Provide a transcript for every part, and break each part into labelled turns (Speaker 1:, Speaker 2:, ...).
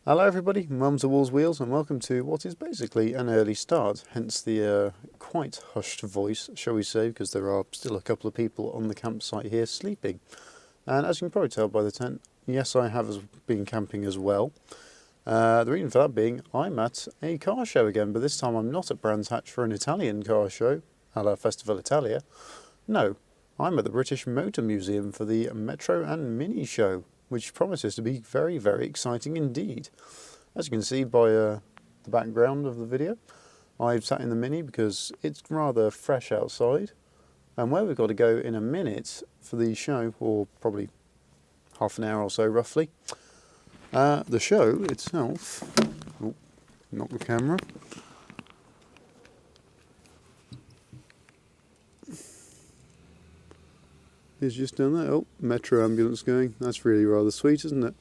Speaker 1: Hello everybody, Mums are Walls Wheels, and welcome to what is basically an early start, hence the quite hushed voice, shall we say, because there are still a couple of people on the campsite here sleeping. And as you can probably tell by the tent, yes, I have been camping as well. The reason for that being, I'm at a car show again, but this time I'm not at Brands Hatch for an Italian car show, a la Festival Italia. No, I'm at the British Motor Museum for the Metro and Mini show, which promises to be very, very exciting indeed. As you can see by the background of the video, I've sat in the Mini because it's rather fresh outside, and where we've got to go in a minute for the show, or probably half an hour or so roughly, the show itself, oh, not the camera, is just down there. Oh, metro ambulance going. That's really rather sweet, isn't it?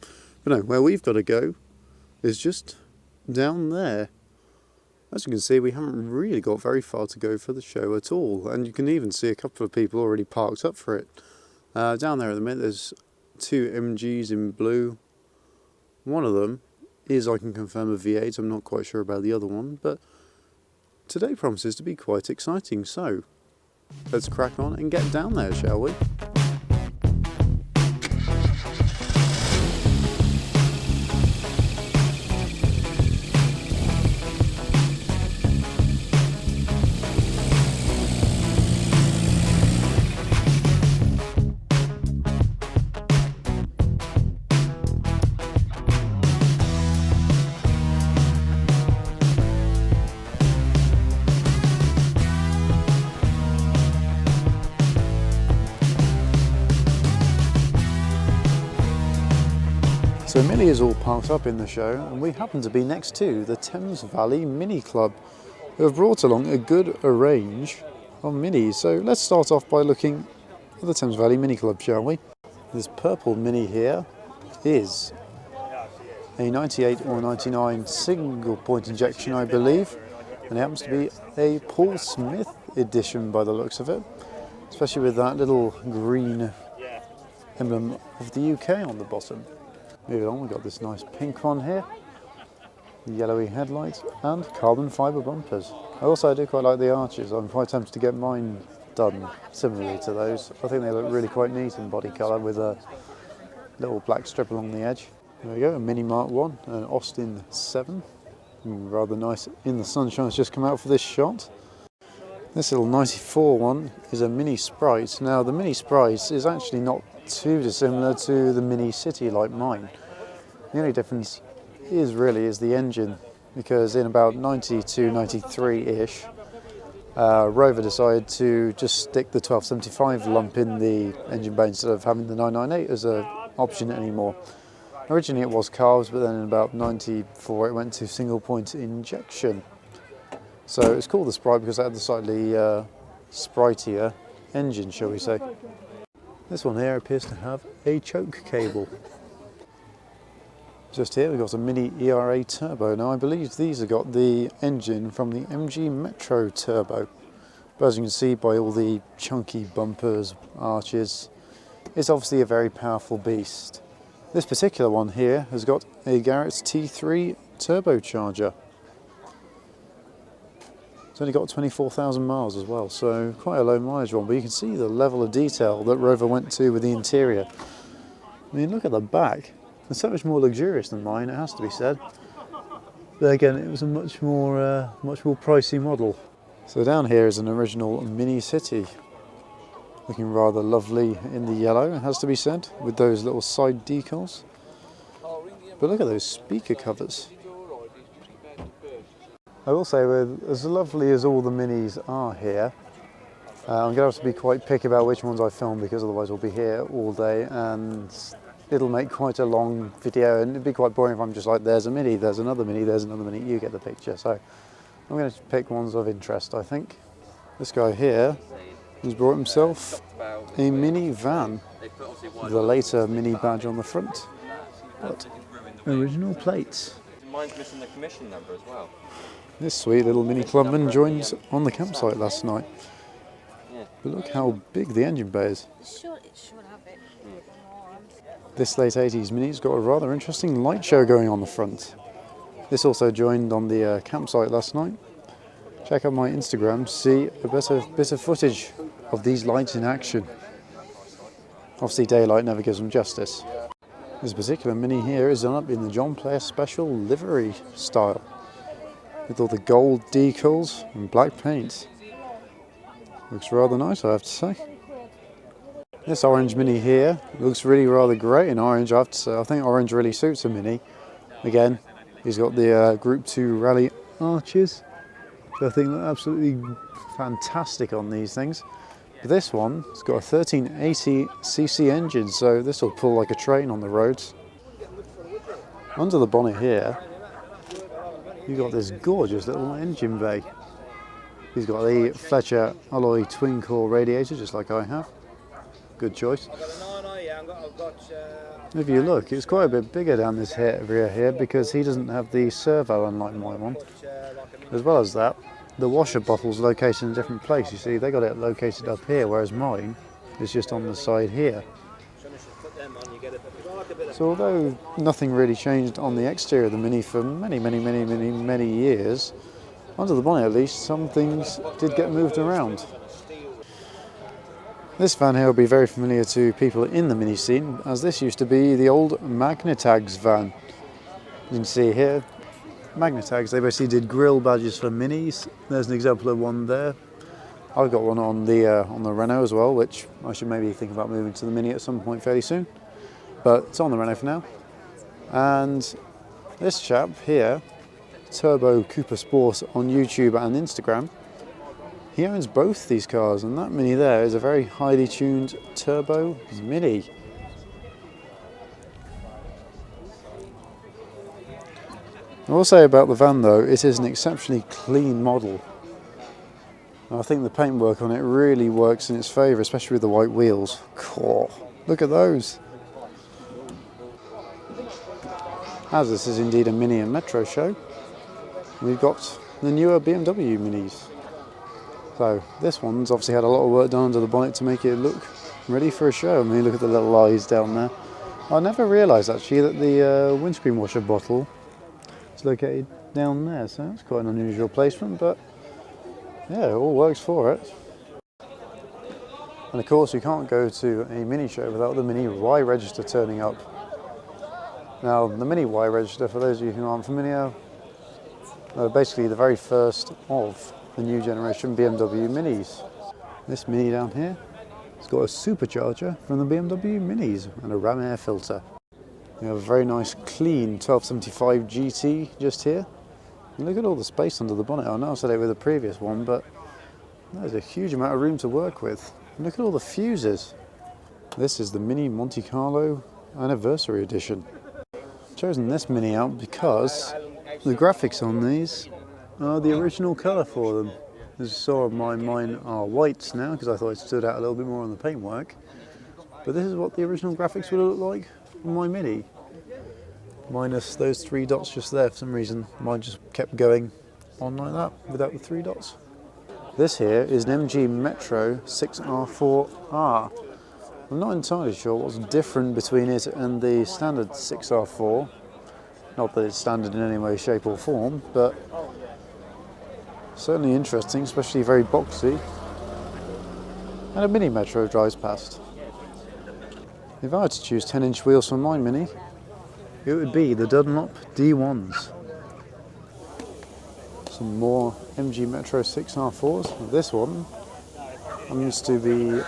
Speaker 1: But no, where we've got to go is just down there. As you can see, we haven't really got very far to go for the show at all, and you can even see a couple of people already parked up for it. Down there at the minute there's two MGs in blue. One of them is, I can confirm, a V8. I'm not quite sure about the other one, but today promises to be quite exciting, so let's crack on and get down there, shall we? So Millie is all parked up in the show, and we happen to be next to the Thames Valley Mini Club, who have brought along a good range of minis. So let's start off by looking at the Thames Valley Mini Club, shall we? This purple Mini here is a 98 or 99 single point injection, I believe, and it happens to be a Paul Smith edition by the looks of it, especially with that little green emblem of the UK on the bottom. Moving on, we've got this nice pink one here, yellowy headlights and carbon fibre bumpers. I do quite like the arches. I'm quite tempted to get mine done similarly to those. I think they look really quite neat in body colour with a little black strip along the edge. There we go, a Mini Mark 1, an Austin 7. Rather nice in the sunshine, it's just come out for this shot. This little 94 one is a Mini Sprite. Now the Mini Sprite is actually not too dissimilar to the Mini City like mine. The only difference is the engine, because in about 92, 93-ish, Rover decided to just stick the 1275 lump in the engine bay instead of having the 998 as an option anymore. Originally it was carbs, but then in about 94 it went to single point injection. So it's called the Sprite because it had the slightly spritier engine, shall we say. This one here appears to have a choke cable. Just here we've got a Mini ERA Turbo. Now I believe these have got the engine from the MG Metro Turbo. But as you can see by all the chunky bumpers, arches, it's obviously a very powerful beast. This particular one here has got a Garrett T3 turbocharger. It's only got 24,000 miles as well, so quite a low mileage one, but you can see the level of detail that Rover went to with the interior. I mean, look at the back. It's so much more luxurious than mine, it has to be said. But again, it was a much more pricey model. So down here is an original Mini City, looking rather lovely in the yellow, it has to be said, with those little side decals. But look at those speaker covers. I will say, as lovely as all the Minis are here, I'm going to have to be quite picky about which ones I film, because otherwise we'll be here all day and it'll make quite a long video, and it'd be quite boring if I'm just like, there's a Mini, there's another Mini, there's another Mini, you get the picture. So I'm going to pick ones of interest, I think. This guy here has brought himself a Mini van with a later Mini badge on the front, but original plates.
Speaker 2: Mine's missing the commission number as well.
Speaker 1: This sweet little Mini clubman joined on the campsite last night. But look how big the engine bay is.
Speaker 3: It should have it.
Speaker 1: This late 80s Mini's got a rather interesting light show going on the front. This also joined on the campsite last night. Check out my Instagram to see a bit of footage of these lights in action. Obviously daylight never gives them justice. This particular Mini here is done up in the John Player Special livery style, with all the gold decals and black paint. Looks rather nice, I have to say. This orange Mini here looks really rather great in orange, I have to say. I think orange really suits a Mini. Again, he's got the Group 2 Rally arches, which I think look absolutely fantastic on these things. But this one, it's got a 1380cc engine, so this will pull like a train on the roads. Under the bonnet here, you've got this gorgeous little engine bay. He's got the Fletcher alloy twin core radiator, just like I have. Good choice. If you look, it's quite a bit bigger down this area here because he doesn't have the servo unlike my one. As well as that, the washer bottle's located in a different place. You see, they got it located up here, whereas mine is just on the side here. So although nothing really changed on the exterior of the Mini for many years, under the bonnet at least, some things did get moved around. This van here will be very familiar to people in the Mini scene, as this used to be the old Magnetags van. You can see here, Magnetags, they basically did grill badges for Minis. There's an example of one there. I've got one on the Renault as well, which I should maybe think about moving to the Mini at some point fairly soon. But it's on the Renault for now. And this chap here, Turbo Cooper Sport on YouTube and Instagram, he owns both these cars, and that Mini there is a very highly tuned Turbo Mini. I will say about the van though, it is an exceptionally clean model. I think the paintwork on it really works in its favour, especially with the white wheels. Cool. Look at those. As this is indeed a Mini and Metro show, we've got the newer BMW Minis. So this one's obviously had a lot of work done under the bonnet to make it look ready for a show. I mean, look at the little eyes down there. I never realised actually that the windscreen washer bottle is located down there, so that's quite an unusual placement, but yeah, it all works for it. And of course you can't go to a Mini show without the Mini Y register turning up. Now the Mini Y register, for those of you who aren't familiar, are basically the very first of the new generation BMW Minis. This Mini down here, it's got a supercharger from the BMW Minis and a ram air filter. We have a very nice clean 1275 GT just here. And look at all the space under the bonnet. I know I said it with the previous one, but there's a huge amount of room to work with. And look at all the fuses. This is the Mini Monte Carlo Anniversary Edition. I've chosen this Mini out because the graphics on these are the original colour for them. As you saw, mine are whites now because I thought it stood out a little bit more on the paintwork. But this is what the original graphics would look like on my Mini. Minus those 3 dots just there. For some reason, mine just kept going on like that without the 3 dots. This here is an MG Metro 6R4R. I'm not entirely sure what's different between it and the standard 6R4. Not that it's standard in any way, shape or form, but certainly interesting, especially very boxy. And a Mini Metro drives past. If I had to choose 10-inch wheels for my Mini, it would be the Dunlop D1s. Some more MG Metro 6R4s. This one happens to be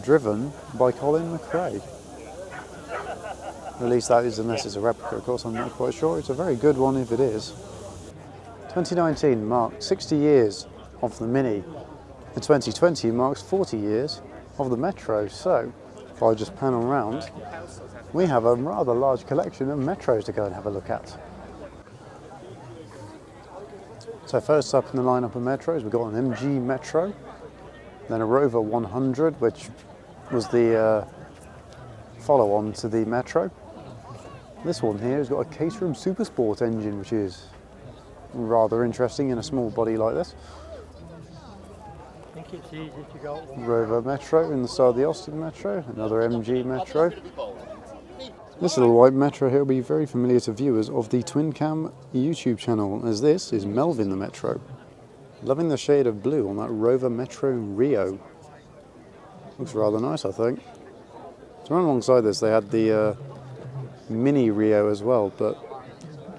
Speaker 1: driven by Colin McRae. At least that is, unless it's a replica, of course, I'm not quite sure. It's a very good one if it is. 2019 marked 60 years of the Mini, and 2020 marks 40 years of the Metro. So, if I just pan around, we have a rather large collection of Metros to go and have a look at. So first up in the lineup of Metros, we've got an MG Metro, then a Rover 100, which was the follow-on to the Metro. This one here has got a Caterham Supersport engine, which is rather interesting in a small body like this.
Speaker 3: I think it's easy to go.
Speaker 1: Rover Metro in the style of the Austin Metro, another MG Metro. This little white metro here will be very familiar to viewers of the Twin Cam YouTube channel, as this is Melvin the Metro. Loving the shade of blue on that Rover Metro Rio. Looks rather nice, I think. To run alongside this, they had the Mini Rio as well, but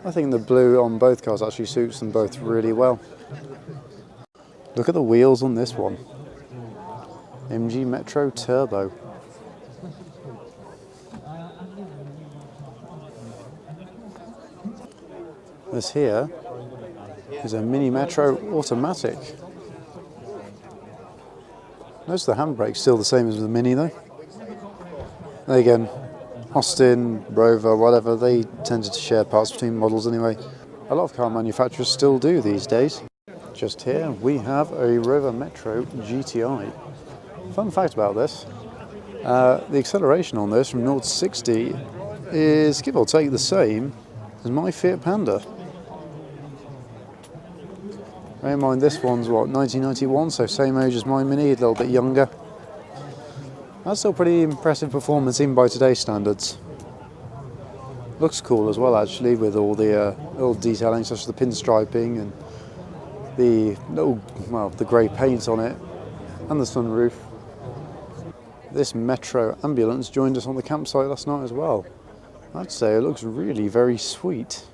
Speaker 1: I think the blue on both cars actually suits them both really well. Look at the wheels on this one. MG Metro Turbo. This here is a Mini Metro automatic. Notice the handbrake's still the same as the Mini though. Then again, Austin, Rover, whatever, they tended to share parts between models anyway. A lot of car manufacturers still do these days. Just here we have a Rover Metro GTI. Fun fact about this, the acceleration on this from 0 to 60 is give or take the same as my Fiat Panda. Bear in mind this one's what, 1991, so same age as my Mini, a little bit younger. That's still pretty impressive performance even by today's standards. Looks cool as well actually, with all the little detailing such as the pinstriping and the little, well, the grey paint on it and the sunroof. This Metro ambulance joined us on the campsite last night as well. I'd say it looks really very sweet.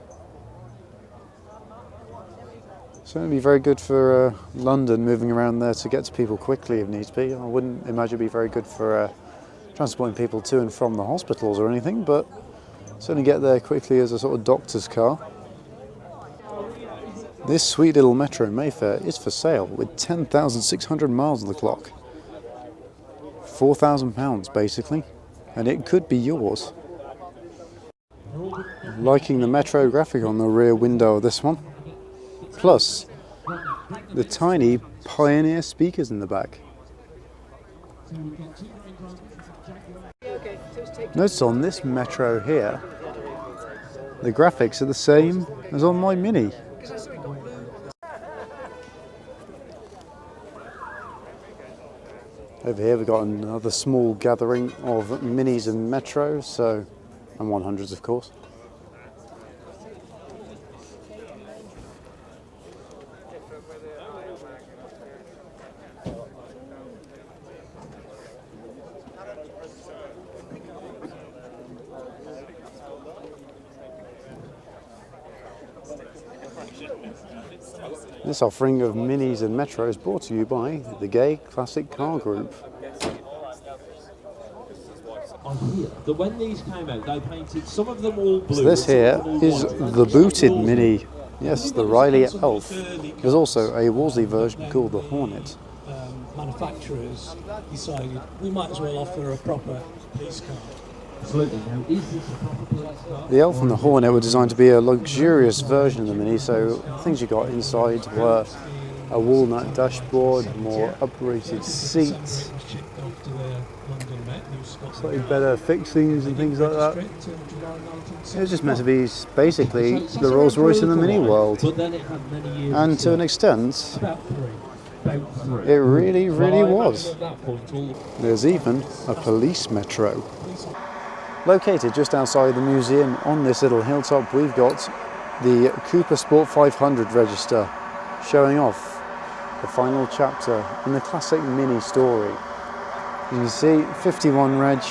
Speaker 1: Certainly be very good for London, moving around there to get to people quickly if needs be. I wouldn't imagine it'd be very good for transporting people to and from the hospitals or anything, but certainly get there quickly as a sort of doctor's car. This sweet little Metro Mayfair is for sale with 10,600 miles on the clock. £4,000 basically, and it could be yours. Liking the Metro graphic on the rear window of this one. Plus, the tiny Pioneer speakers in the back. Notice on this Metro here, the graphics are the same as on my Mini. Over here we've got another small gathering of Minis and Metros, and 100s of course. This offering of Minis and Metros is brought to you by the Gay Classic Car Group.
Speaker 4: I hear that when these came out, they painted some of them all blue.
Speaker 1: So this here is the booted Mini. Yes, the Riley Elf. There's also a Wolseley version called the Hornet.
Speaker 5: Manufacturers decided we might as well offer a proper police car.
Speaker 4: Absolutely. Now, is this a proper police car?
Speaker 1: The Elf and the Hornet were designed to be a luxurious version of the Mini, so things you got inside were a walnut dashboard, more uprated seats, slightly better fixings and things like that. It was just meant to be basically the Rolls Royce in the Mini world, and to an extent it really was. There's even a police Metro. Located just outside the museum on this little hilltop, we've got the Cooper Sport 500 register showing off the final chapter in the classic Mini story. You can see 51 reg.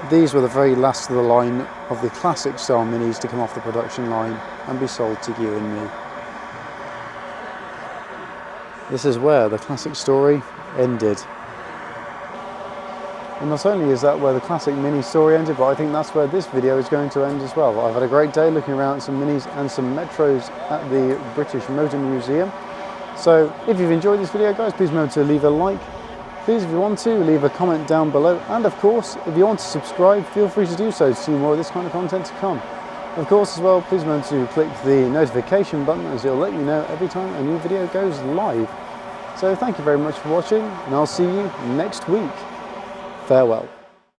Speaker 1: These were the very last of the line of the classic style Minis to come off the production line and be sold to you and me. This is where the classic story ended. And not only is that where the classic Mini story ended, but I think that's where this video is going to end as well. I've had a great day looking around at some Minis and some Metros at the British Motor Museum. So if you've enjoyed this video, guys, please remember to leave a like. Please, if you want to, leave a comment down below. And of course, if you want to subscribe, feel free to do so to see more of this kind of content to come. Of course, as well, please remember to click the notification button, as it'll let you know every time a new video goes live. So thank you very much for watching, and I'll see you next week. Farewell.